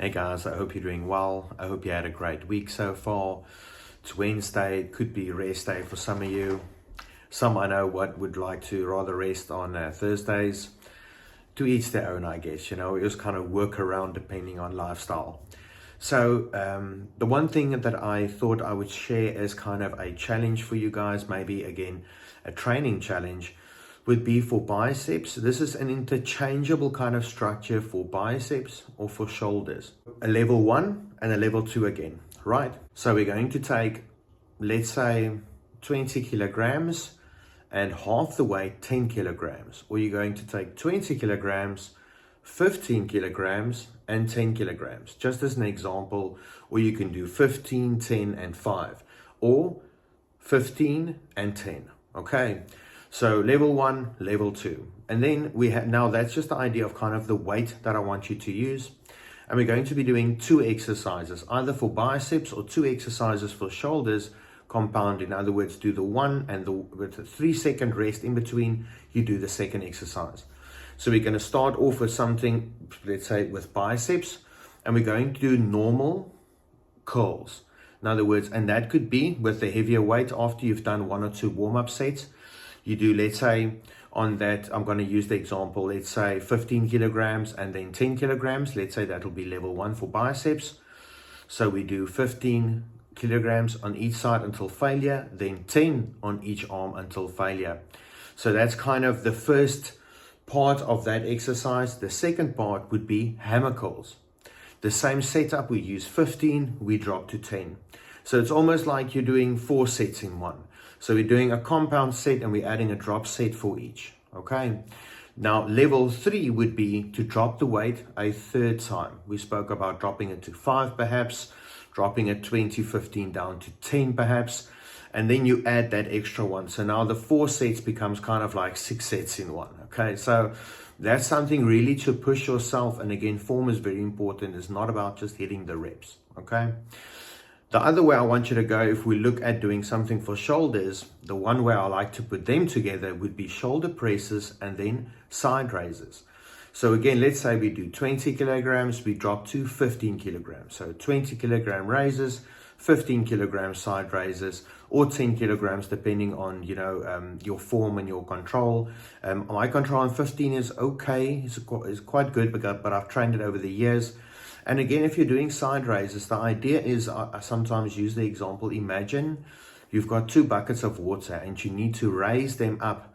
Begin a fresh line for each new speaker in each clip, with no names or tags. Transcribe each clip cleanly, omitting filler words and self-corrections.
Hey guys, I hope you're doing well. I hope you had a great week so far. It's Wednesday, it could be rest day for some of you. Some I know would like to rather rest on Thursdays. To each their own, I guess. We just kind of work around depending on lifestyle. So the one thing that I thought I would share as kind of a challenge for you guys, maybe again a training challenge, would be for biceps. This is an interchangeable kind of structure for biceps or for shoulders. A level 1 and a level 2 again, right? So we're going to take, let's say, 20 kilograms and half the weight, 10 kilograms. Or you're going to take 20 kilograms, 15 kilograms, and 10 kilograms, just as an example. Or you can do 15, 10, and 5, or 15 and 10, okay? So level 1, level 2. And then we have, now that's just the idea of kind of the weight that I want you to use. And we're going to be doing 2 exercises, either for biceps or 2 exercises for shoulders, compound. In other words, do the one and with a 3-second rest in between, you do the second exercise. So we're going to start off with something, let's say with biceps, and we're going to do normal curls. In other words, and that could be with the heavier weight after you've done 1 or 2 warm-up sets. You do, let's say, on that, I'm going to use the example, let's say 15 kilograms and then 10 kilograms. Let's say that'll be level 1 for biceps. So we do 15 kilograms on each side until failure, then 10 on each arm until failure. So that's kind of the first part of that exercise. The second part would be hammer curls. The same setup, we use 15, we drop to 10. So it's almost like you're doing 4 sets in one. So we're doing a compound set and we're adding a drop set for each, okay? Now, level 3 would be to drop the weight a third time. We spoke about dropping it to 5 perhaps, dropping it 20, 15 down to 10 perhaps, and then you add that extra one. So now the 4 sets becomes kind of like 6 sets in one, okay? So that's something really to push yourself. And again, form is very important. It's not about just hitting the reps, okay? The other way I want you to go, if we look at doing something for shoulders, the one way I like to put them together would be shoulder presses and then side raises. So again, let's say we do 20 kilograms, we drop to 15 kilograms. So 20 kilogram raises, 15 kilogram side raises, or 10 kilograms, depending on, your form and your control. My control on 15 is okay, it's quite good, but I've trained it over the years. And again, if you're doing side raises, the idea is, I sometimes use the example, imagine you've got 2 buckets of water and you need to raise them up,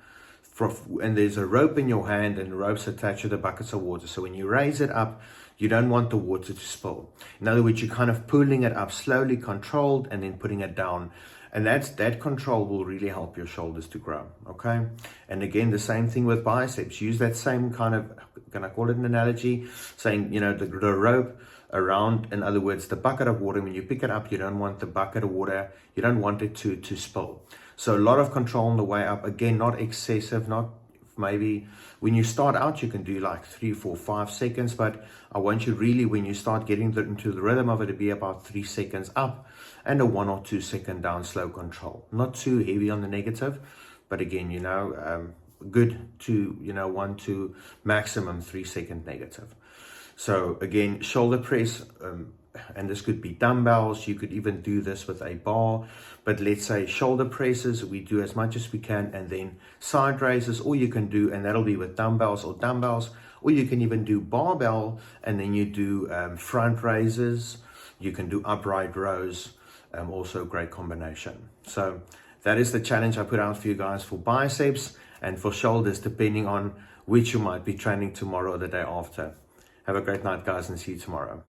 and there's a rope in your hand and the rope's attached to the buckets of water. So when you raise it up, you don't want the water to spill. In other words, you're kind of pulling it up slowly, controlled, and then putting it down. And that control will really help your shoulders to grow, okay? And again, the same thing with biceps. Use that same kind of, can I call it an analogy? Saying, the rope around, in other words, the bucket of water, when you pick it up, you don't want the bucket of water, you don't want it to spill. So a lot of control on the way up. Again, not excessive, not maybe when you start out, you can do like 3, 4, 5 seconds, but I want you really, when you start getting into the rhythm of it, to be about 3 seconds up and a 1 or 2 second down slow control. Not too heavy on the negative, but again, good to, 1 to maximum 3 second negative. So again, shoulder press, and this could be dumbbells. You could even do this with a bar, but let's say shoulder presses, we do as much as we can, and then side raises, or you can do, and that'll be with dumbbells, or you can even do barbell, and then you do front raises. You can do upright rows, also a great combination. So that is the challenge I put out for you guys for biceps and for shoulders, depending on which you might be training tomorrow or the day after. Have a great night, guys, and see you tomorrow.